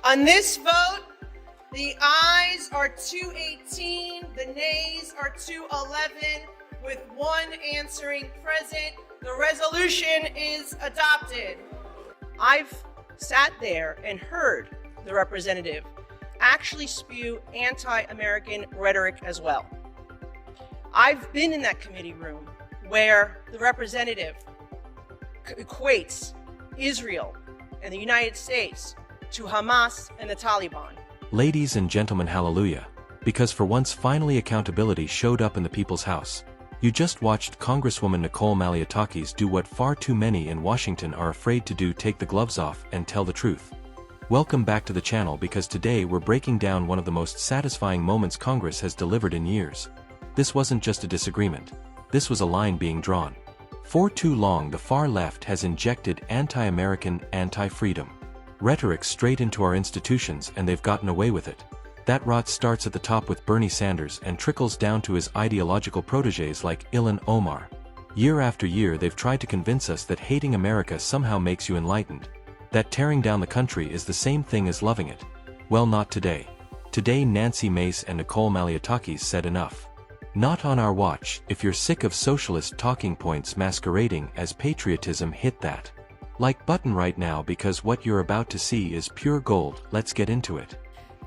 On this vote, the ayes are 218, the nays are 211, with one answering present. The resolution is adopted. I've sat there and heard the representative actually spew anti-American rhetoric as well. I've been in that committee room where the representative equates Israel and the United States to Hamas and the Taliban. Ladies and gentlemen, hallelujah. Because for once finally accountability showed up in the people's house. You just watched Congresswoman Nicole Maliotakis do what far too many in Washington are afraid to do: take the gloves off and tell the truth. Welcome back to the channel, because today we're breaking down one of the most satisfying moments Congress has delivered in years. This wasn't just a disagreement. This was a line being drawn. For too long the far left has injected anti-American, anti-freedom rhetoric straight into our institutions, and they've gotten away with it. That rot starts at the top with Bernie Sanders and trickles down to his ideological protégés like Ilhan Omar. Year after year they've tried to convince us that hating America somehow makes you enlightened, that tearing down the country is the same thing as loving it. Well, not today. Today Nancy Mace and Nicole Maliotakis said enough. Not on our watch. If you're sick of socialist talking points masquerading as patriotism, hit that like button right now, because what you're about to see is pure gold. Let's get into it.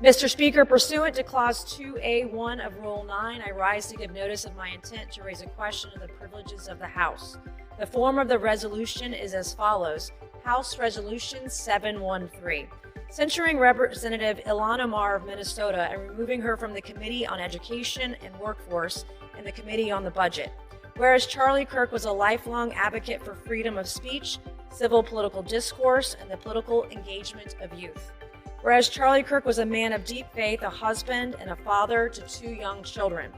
Mr. Speaker, pursuant to Clause 2A1 of Rule 9, I rise to give notice of my intent to raise a question of the privileges of the House. The form of the resolution is as follows: House Resolution 713, censuring Representative Ilhan Omar of Minnesota and removing her from the Committee on Education and Workforce and the Committee on the Budget. Whereas Charlie Kirk was a lifelong advocate for freedom of speech, civil political discourse, and the political engagement of youth. Whereas Charlie Kirk was a man of deep faith, a husband, and a father to 2 young children.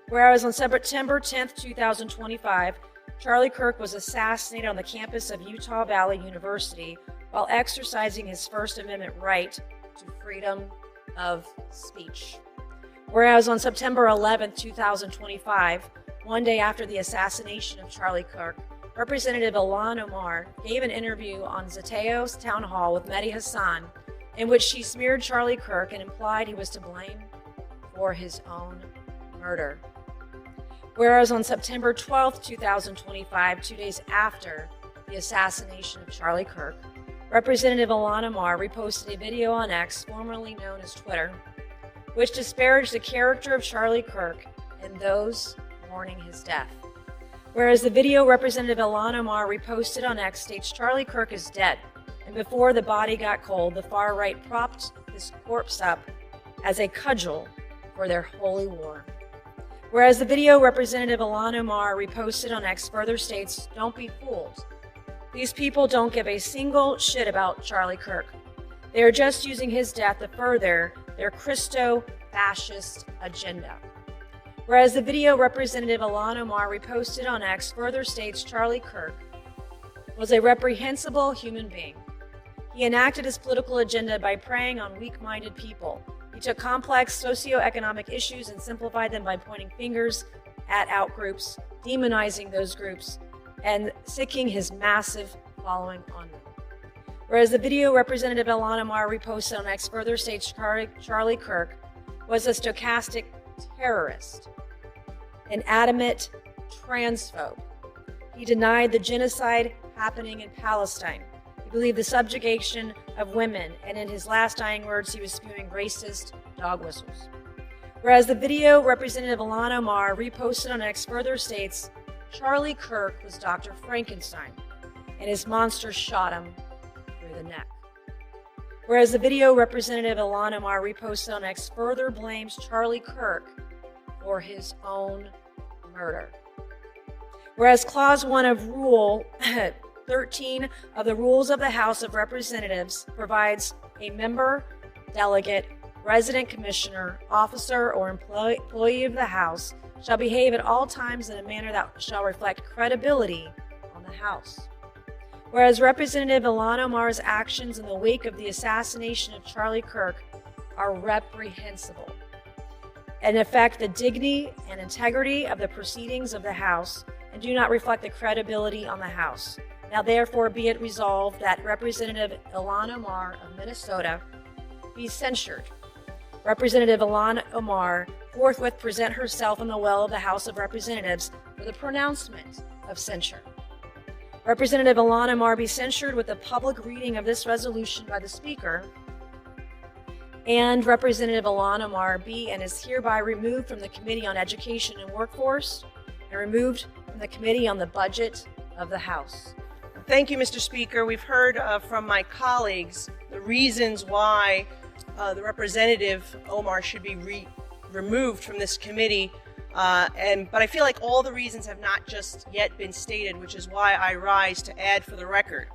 Whereas on September 10, 2025, Charlie Kirk was assassinated on the campus of Utah Valley University while exercising his First Amendment right to freedom of speech. Whereas on September 11, 2025, one day after the assassination of Charlie Kirk, Representative Ilhan Omar gave an interview on Zateo's Town Hall with Mehdi Hassan, in which she smeared Charlie Kirk and implied he was to blame for his own murder. Whereas on September 12, 2025, 2 days after the assassination of Charlie Kirk, Representative Ilhan Omar reposted a video on X, formerly known as Twitter, which disparaged the character of Charlie Kirk and those mourning his death. Whereas the video Representative Ilhan Omar reposted on X states Charlie Kirk is dead, and before the body got cold, the far right propped his corpse up as a cudgel for their holy war. Whereas the video Representative Ilhan Omar reposted on X further states, don't be fooled. These people don't give a single shit about Charlie Kirk. They are just using his death to further their Christo-fascist agenda. Whereas the video Representative Ilhan Omar reposted on X further states Charlie Kirk was a reprehensible human being. He enacted his political agenda by preying on weak-minded people. He took complex socioeconomic issues and simplified them by pointing fingers at outgroups, demonizing those groups, and sicking his massive following on them. Whereas the video Representative Ilhan Omar reposted on X further states Charlie Kirk was a stochastic terrorist, an adamant transphobe. He denied the genocide happening in Palestine. He believed the subjugation of women, and in his last dying words, he was spewing racist dog whistles. Whereas the video Representative Ilhan Omar reposted on X further states Charlie Kirk was Dr. Frankenstein, and his monster shot him through the neck. Whereas the video Representative Ilhan Omar reposted on X further blames Charlie Kirk for his own murder. Whereas Clause 1 of Rule 13 of the Rules of the House of Representatives provides a member, delegate, resident commissioner, officer, or employee of the House shall behave at all times in a manner that shall reflect credibility on the House. Whereas Representative Ilhan Omar's actions in the wake of the assassination of Charlie Kirk are reprehensible and affect the dignity and integrity of the proceedings of the House and do not reflect the credibility on the House. Now therefore be it resolved that Representative Ilhan Omar of Minnesota be censured. Representative Ilhan Omar forthwith present herself in the well of the House of Representatives for the pronouncement of censure. Representative Ilhan Omar be censured with the public reading of this resolution by the Speaker, and Representative Ilhan Omar be and is hereby removed from the Committee on Education and Workforce and removed from the Committee on the Budget of the House. Thank you, Mr. Speaker. We've heard from my colleagues the reasons why the Representative Omar should be removed from this committee, but I feel like all the reasons have not just yet been stated, which is why I rise to add for the record.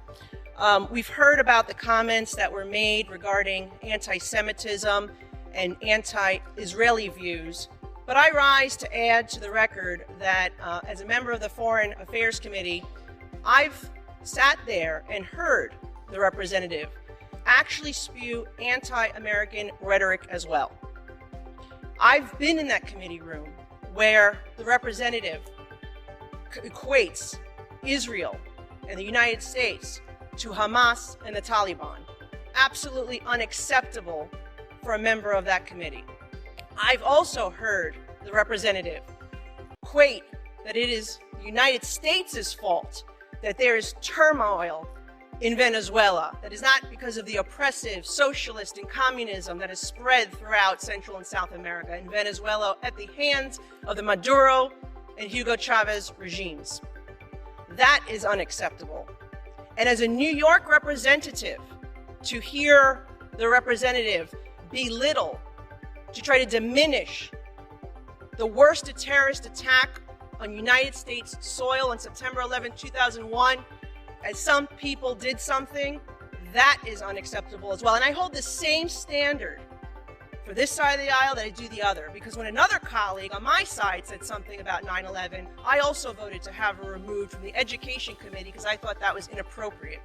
We've heard about the comments that were made regarding anti-Semitism and anti-Israeli views, but I rise to add to the record that as a member of the Foreign Affairs Committee, I've sat there and heard the representative actually spew anti-American rhetoric as well. I've been in that committee room where the representative equates Israel and the United States to Hamas and the Taliban. Absolutely unacceptable for a member of that committee. I've also heard the representative equate that it is the United States' fault that there is turmoil in Venezuela. That is not because of the oppressive socialist and communism that has spread throughout Central and South America and Venezuela at the hands of the Maduro and Hugo Chavez regimes. That is unacceptable. And as a New York representative, to hear the representative belittle, to try to diminish the worst terrorist attack on United States soil on September 11, 2001, as some people did something, that is unacceptable as well. And I hold the same standard for this side of the aisle that I do the other, because when another colleague on my side said something about 9/11, I also voted to have her removed from the Education Committee because I thought that was inappropriate.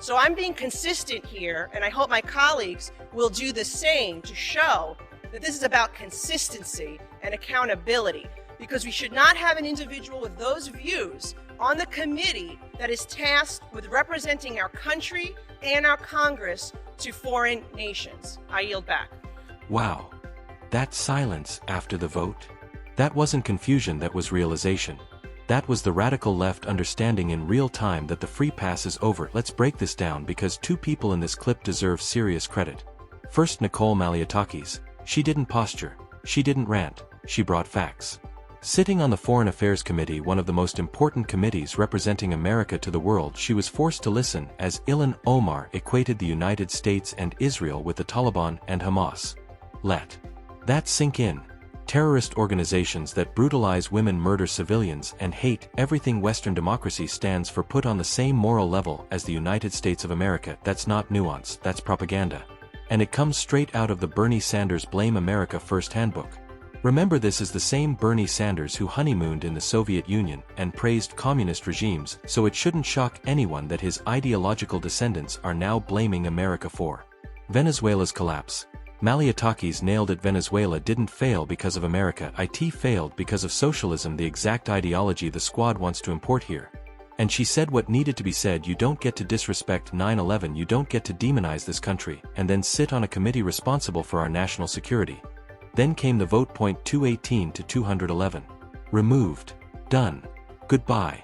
So I'm being consistent here, and I hope my colleagues will do the same to show that this is about consistency and accountability, because we should not have an individual with those views on the committee that is tasked with representing our country and our Congress to foreign nations. I yield back. Wow. That silence after the vote? That wasn't confusion, that was realization. That was the radical left understanding in real time that the free pass is over. Let's break this down because two people in this clip deserve serious credit. First, Nicole Malliotakis. She didn't posture. She didn't rant. She brought facts. Sitting on the Foreign Affairs Committee, one of the most important committees representing America to the world, she was forced to listen as Ilhan Omar equated the United States and Israel with the Taliban and Hamas. Let that sink in. Terrorist organizations that brutalize women, murder civilians, and hate everything Western democracy stands for put on the same moral level as the United States of America. That's not nuance, that's propaganda. And it comes straight out of the Bernie Sanders Blame America First handbook. Remember, this is the same Bernie Sanders who honeymooned in the Soviet Union and praised communist regimes, so it shouldn't shock anyone that his ideological descendants are now blaming America for Venezuela's collapse. Malliotakis nailed it. Venezuela didn't fail because of America, it failed because of socialism, the exact ideology the squad wants to import here. And she said what needed to be said. You don't get to disrespect 9/11, you don't get to demonize this country, and then sit on a committee responsible for our national security. Then came the vote. Point 218 to 211. Removed. Done. Goodbye.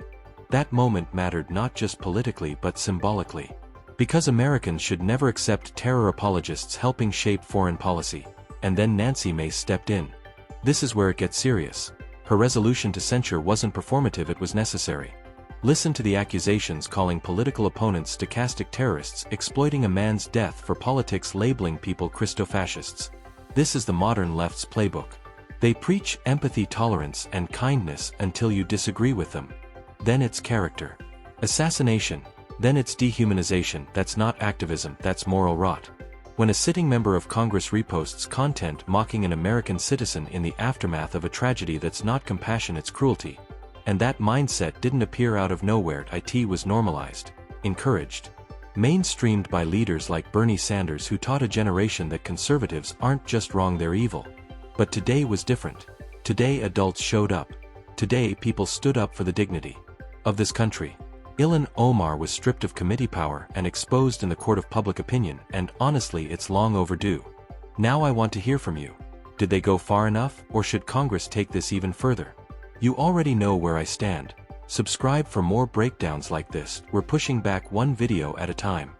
That moment mattered not just politically but symbolically. Because Americans should never accept terror apologists helping shape foreign policy. And then Nancy Mace stepped in. This is where it gets serious. Her resolution to censure wasn't performative, it was necessary. Listen to the accusations calling political opponents stochastic terrorists, exploiting a man's death for politics, labeling people Christo-fascists. This is the modern left's playbook. They preach empathy, tolerance, and kindness until you disagree with them. Then it's character assassination. Then it's dehumanization. That's not activism, that's moral rot. When a sitting member of Congress reposts content mocking an American citizen in the aftermath of a tragedy, that's not compassion, it's cruelty. And that mindset didn't appear out of nowhere, it was normalized, encouraged, mainstreamed by leaders like Bernie Sanders, who taught a generation that conservatives aren't just wrong, they're evil. But today was different. Today adults showed up. Today people stood up for the dignity of this country. Ilhan Omar was stripped of committee power and exposed in the court of public opinion, and honestly it's long overdue. Now I want to hear from you. Did they go far enough, or should Congress take this even further? You already know where I stand. Subscribe for more breakdowns like this. We're pushing back one video at a time.